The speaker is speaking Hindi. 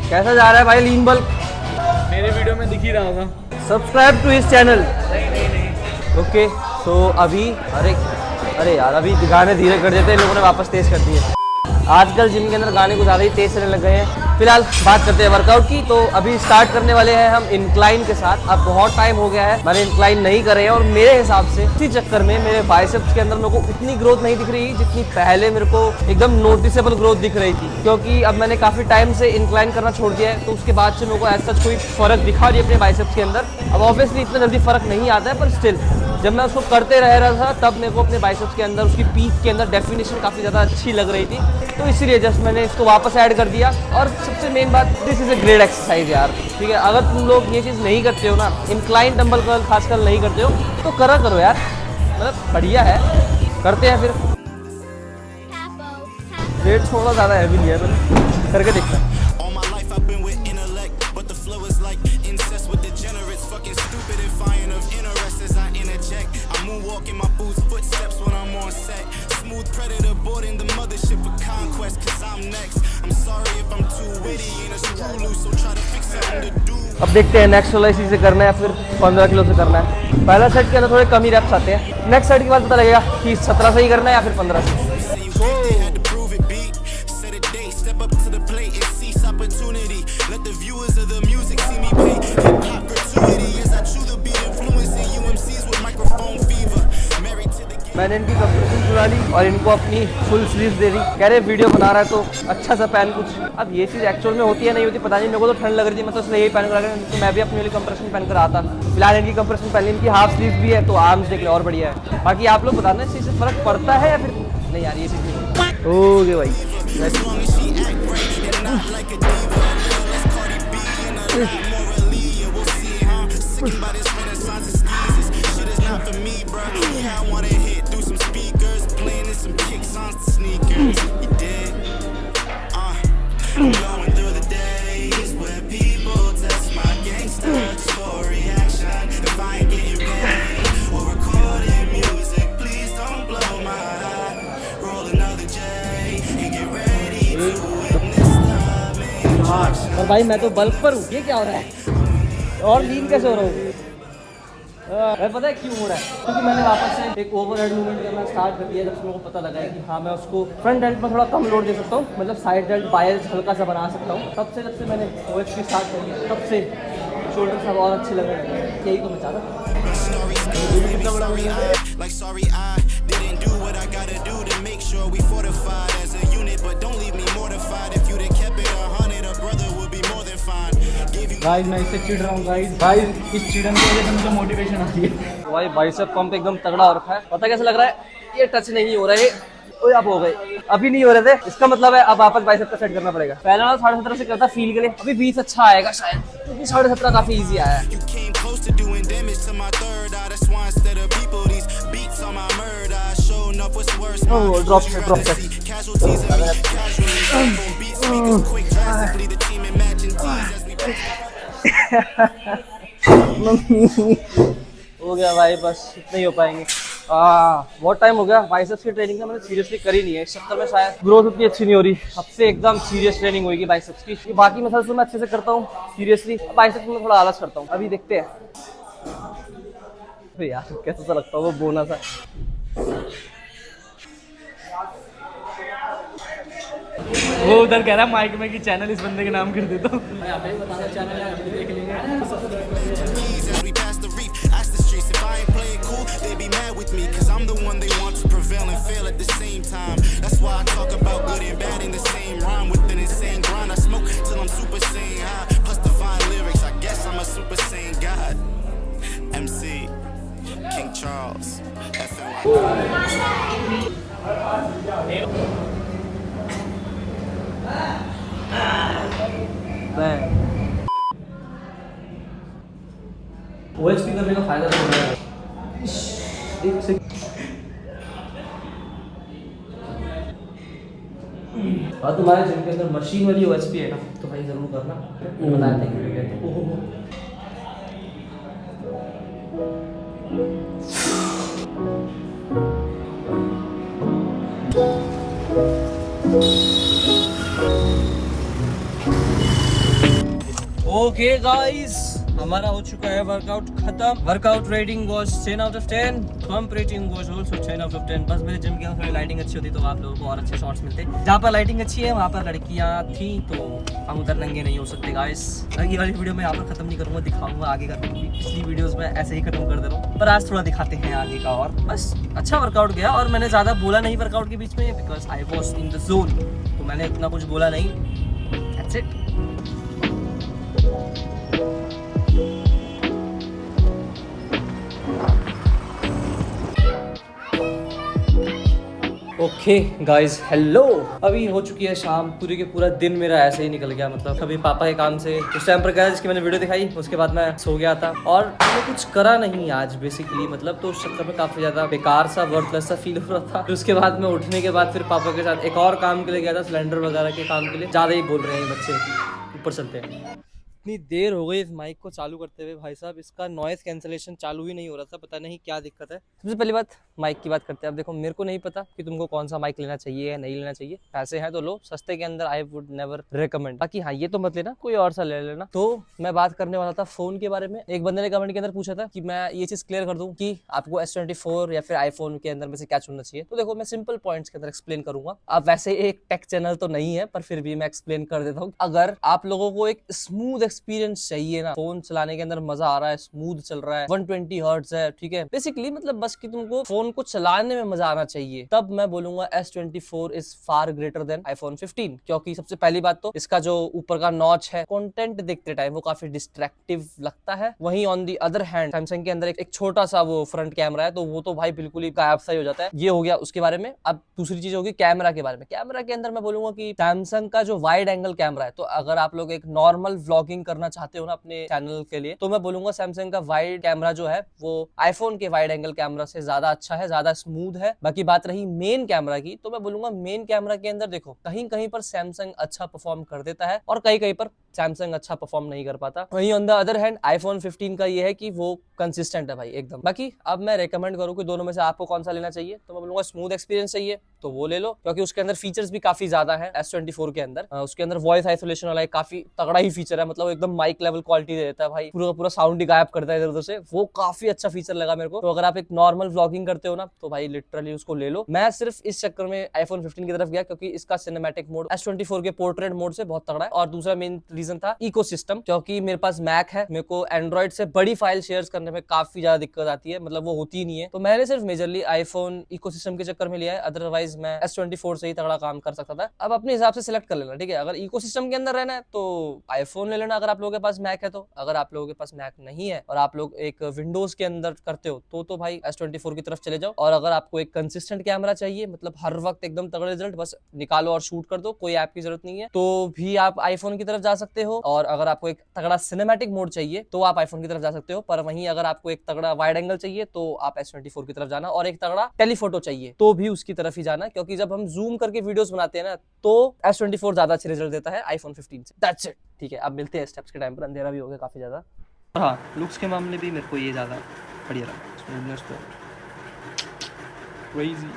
कैसा जा रहा है भाई लीन बल्क? मेरे वीडियो में दिख ही रहा था। Subscribe to his channel. नहीं। ओके तो अभी अरे यार अभी गाने धीरे कर देते हैं, इन लोगों ने वापस तेज कर दिए। आजकल जिम के अंदर गाने कुछ ज़्यादा ही तेज चलने लग गए हैं। फिलहाल बात करते हैं वर्कआउट की। तो अभी स्टार्ट करने वाले हैं हम इंक्लाइन के साथ। अब बहुत टाइम हो गया है मैंने इंक्लाइन नहीं करे हैं और मेरे हिसाब से इसी चक्कर में मेरे बाइसेप्स के अंदर मेरे को इतनी ग्रोथ नहीं दिख रही जितनी पहले मेरे को एकदम नोटिसेबल ग्रोथ दिख रही थी, क्योंकि अब मैंने काफ़ी टाइम से इंक्लाइन करना छोड़ दिया है। तो उसके बाद से मेरे को ऐसा कोई फर्क दिखा नहीं अपने बाइसेप्स के अंदर। अब ऑब्वियसली इतना जल्दी फर्क नहीं आता है, पर स्टिल जब मैं उसको करते रह रहा था तब मेरे को अपने बाइसेप्स के अंदर उसकी पीक के अंदर डेफिनेशन काफ़ी ज़्यादा अच्छी लग रही थी। तो इसीलिए जस्ट मैंने इसको वापस ऐड कर दिया। और सबसे मेन बात, this is a great exercise यार। ठीक है, अगर तुम लोग ये चीज़ नहीं करते हो ना, इंक्लाइन डंबल कर्ल खासकर नहीं करते हो, तो करो यार, मतलब बढ़िया है। करते हैं फिर। वेट थोड़ा ज़्यादा हैवी लिया है मैंने, करके देखता है। अब देखते हैं नेक्स्ट वाला इसी से करना है, फिर 15 किलो से करना है। पहला सेट के अंदर थोड़े कम ही रेप्स आते हैं, नेक्स्ट सेट के बाद पता लगेगा कि 17 से ही करना है या फिर 15 से। मैंने इनकी कंप्रेशन चुरा ली और इनको अपनी फुल स्लीव्स दे दी। कह रहे वीडियो बना रहा है तो अच्छा सा पहन कुछ। अब ये चीज़ एक्चुअल में होती है नहीं होती पता नहीं, मेरे को तो ठंड लग रही थी, मैं तो इसलिए यही पहन कर आ गया। तो मैं भी अपने लिए कंप्रेशन पहन कर आता। फिलहाल इनकी कंप्रेशन पहन ली, इनकी हाफ स्लीव भी है तो आर्म्स देख ले और बढ़िया है। बाकी आप लोग बताना इस चीज़ से फ़र्क पड़ता है या फिर नहीं यार, ये चीज़ नहीं। ओके भाई, और भाई मैं तो बल्क पर हूँ, ये क्या हो रहा है? और लीन कैसे हो रहा हूँ? पता है क्यों हो रहा है? क्योंकि मैंने वापस से एक ओवरहेड मूवमेंट करना स्टार्ट कर दिया। जब से मेरे को पता लगा है कि हाँ मैं उसको फ्रंट डेल्ट में थोड़ा कम लोड दे सकता हूँ, मतलब साइड डेल्ट बायर्स हल्का सा बना सकता हूँ। तब से मैंने OHP स्टार्ट कर दिया, तब से शोल्डर सब और अच्छे लगने लगे। यही तो मैं चाहता था। गाइस मैं इससे चिढ़ रहा हूँ गाइस इस चिढ़न की वजह से मुझे मोटिवेशन आती है। तो भाई बाइसेप पंप एकदम तगड़ा हो रखा है। पता कैसा लग रहा है? ये टच नहीं हो रहा है। ओए अब हो गए, अभी नहीं हो रहे थे। इसका मतलब है अब वापस बाइसेप का सेट करना पड़ेगा। पहले वाला 17.5 से करता फील के लिए, अभी 20 अच्छा आएगा शायद, क्योंकि 17.5 काफी इजी आया है। ड्रॉप हो गया भाई, बस इतना ही हो पाएंगे। बहुत टाइम हो गया बाइसेप्स की ट्रेनिंग का मैंने सीरियसली करी नहीं है। इस चक्कर में शायद ग्रोथ उतनी अच्छी नहीं हो रही। अब से एकदम सीरियस ट्रेनिंग होगी बाइसेप्स की। बाकी मसल्स तो मैं अच्छे से करता हूँ सीरियसली, बाइसेप्स में थोड़ा आलस करता हूँ। अभी देखते हैं यार कैसा सा लगता है वो बोना सा। वो उधर कह रहा है माइक में कि चैनल इस बंदे के नाम कर देता हूँ। King Charles. OSP करने का फायदा तो हो रहा है। एक से और तुम्हारे जिम के अंदर मशीन वाली OSP है ना, तो भाई जरूर करना, बता देंगे। ओके गाइस, हमारा हो चुका है वर्कआउट खत्म। Workout rating was 10 out of 10, pump rating was also 10 out of 10। बस मेरे जिम के अंदर थोड़ी लाइटिंग अच्छी होती तो आप लोगों को और अच्छे शॉट्स मिलते। जहाँ पर लाइटिंग अच्छी है वहाँ पर लड़कियाँ थी, तो हम उधर नंगे नहीं हो सकते गाइस। ये वाली वीडियो मैं यहाँ पर खत्म नहीं करूँगा, दिखाऊंगा आगे का। पिछली वीडियोस में ऐसे ही खत्म कर दे रहा हूँ, पर आज थोड़ा दिखाते हैं आगे का। और बस अच्छा वर्कआउट गया, और मैंने ज़्यादा बोला नहीं वर्कआउट के बीच में, because I was in the zone, तो मैंने इतना कुछ बोला नहीं। That's it. Okay guys, hello. अभी हो चुकी है शाम, पूरी के पूरा दिन मेरा ऐसे ही निकल गया। मतलब अभी पापा के काम से उस टाइम पर गया जिसकी मैंने वीडियो दिखाई, उसके बाद मैं सो गया था और मैंने कुछ करा नहीं आज बेसिकली। मतलब तो उस चक्कर में काफ़ी ज़्यादा बेकार सा, वर्थलेस सा फील हो रहा था। फिर उसके बाद मैं उठने के बाद फिर पापा के साथ एक और काम के लिए गया था, सिलेंडर वगैरह के काम के लिए। ज़्यादा ही बोल रहे हैं बच्चे, ऊपर चलते हैं। इतनी देर हो गई इस माइक को चालू करते हुए, भाई साहब इसका नॉइज़ कैंसलेशन चालू ही नहीं हो रहा था, पता नहीं क्या दिक्कत है। सबसे पहली बात माइक की बात करते हैं। अब देखो, मेरे को नहीं पता कि तुमको कौन सा माइक लेना चाहिए या नहीं लेना चाहिए। पैसे हैं तो लो, सस्ते के अंदर आई वुड नेवर रिकमेंड। बाकी हाँ, ये तो मत लेना, कोई और सा ले लेना। तो मैं बात करने वाला था फोन के बारे में। एक बंदे ने कमेंट के अंदर पूछा था कि मैं ये चीज क्लियर कर दूं कि आपको S24 या फिर आईफोन के अंदर में से क्या चुनना चाहिए। तो देखो, मैं सिंपल पॉइंट्स के अंदर एक्सप्लेन करूंगा। अब वैसे एक टेक चैनल तो नहीं है, पर फिर भी मैं एक्सप्लेन कर देता हूँ। अगर आप लोगों को एक स्मूथ एक्सपीरियंस चाहिए ना, फोन चलाने के अंदर मजा आ रहा है, स्मूथ चल रहा है, 120 हर्ट्ज है, ठीक है, बेसिकली मतलब बस कि तुमको फोन को चलाने में मजा आना चाहिए, तब मैं बोलूंगा S24 is far greater than iPhone 15। क्योंकि सबसे पहली बात तो इसका जो ऊपर का नॉच है, कंटेंट देखते टाइम वो काफी डिस्ट्रैक्टिव लगता है। वहीं on the other hand Samsung के अंदर एक छोटा सा वो फ्रंट कैमरा है, तो वो तो भाई बिल्कुल ही गायब सा ही हो जाता है। ये हो गया उसके बारे में। अब दूसरी चीज होगी कैमरा के बारे में। कैमरा के अंदर मैं बोलूंगा कि सैमसंग का जो वाइड एंगल कैमरा है, तो अगर आप लोग एक नॉर्मल व्लॉगिंग करना चाहते हो ना अपने चैनल के लिए, तो मैं बोलूंगा सैमसंग का वाइड कैमरा जो है वो आईफोन के वाइड एंगल कैमरा से ज्यादा अच्छा है, ज्यादा स्मूथ है। बाकी बात रही मेन कैमरा की, तो मैं बोलूंगा मेन कैमरा के अंदर देखो, कहीं कहीं पर सैमसंग अच्छा परफॉर्म कर देता है और कहीं कहीं पर सैमसंग अच्छा परफॉर्म नहीं कर पाता। वहीं on the other hand iPhone 15 का ये है कि वो कंसिस्टेंट है भाई एकदम। बाकी अब मैं रेकमेंड करूँ कि दोनों में से आपको कौन सा लेना चाहिए, तो मैं बोलूंगा स्मूथ एक्सपीरियंस चाहिए तो वो ले लो, क्योंकि उसके अंदर फीचर्स भी काफी ज्यादा है। S24 के अंदर उसके अंदर वॉइस आइसोलेशन वाला एक काफी तगड़ा ही फीचर है। मतलब एकदम माइक लेवल क्वालिटी दे देता है भाई, पूरा पूरा साउंड ही गायब करता है इधर उधर से। वो काफी अच्छा फीचर लगा मेरे को। तो अगर आप एक नॉर्मल व्लॉगिंग करते हो ना, तो भाई लिटरली उसको ले लो। मैं सिर्फ इस चक्कर में iPhone 15 की तरफ गया क्योंकि इसका सिनेमैटिक मोड S24 के पोर्ट्रेट मोड से बहुत तगड़ा है। और दूसरा मेन रीजन था इकोसिस्टम, क्योंकि मेरे पास मैक है, मेरे को एंड्रॉइड से बड़ी फाइल शेयर करने में काफी ज्यादा दिक्कत आती है, मतलब वो होती ही नहीं है। तो मैंने सिर्फ मेजरली आईफोन इकोसिस्टम के चक्कर में लिया है, अदरवाइज मैं S24 से ही तगड़ा काम कर सकता था। अब अपने हिसाब से सिलेक्ट कर लेना, ठीक है। अगर इकोसिस्टम के अंदर रहना है तो आईफोन ले लेना, अगर आप लोगों के पास मैक है तो। अगर आप लोगों के पास मैक नहीं है और आप लोग एक विंडोज के अंदर करते हो तो भाई S24 की तरफ चले जाओ। और अगर आपको एक कंसिस्टेंट कैमरा चाहिए, मतलब हर वक्त एकदम तगड़ा रिजल्ट, बस निकालो और शूट कर दो, कोई ऐप की जरूरत नहीं है, तो भी आप आईफोन की तरफ जा सकते हो। और अगर आपको एक तगड़ा सिनेमैटिक मोड चाहिए तो आप आईफोन की तरफ जा सकते हो। पर वहीं अगर आपको एक तगड़ा वाइड एंगल चाहिए तो आप S24 की तरफ जाना, और एक तगड़ा टेलीफोटो चाहिए तो भी उसकी तरफ ही जाना, क्योंकि जब हम जूम करके वीडियोस बनाते हैं ना, तो S24 ज्यादा अच्छे रिजल्ट देता है iPhone 15 से। दैट्स इट, ठीक है। अब मिलते हैं स्टेप्स के टाइम पर, अंधेरा भी हो गया काफी ज्यादा। और हाँ, लुक्स के मामले भी मेरे को ये ज्यादा बढ़िया लगा, स्मूथनेस तो क्रेजी।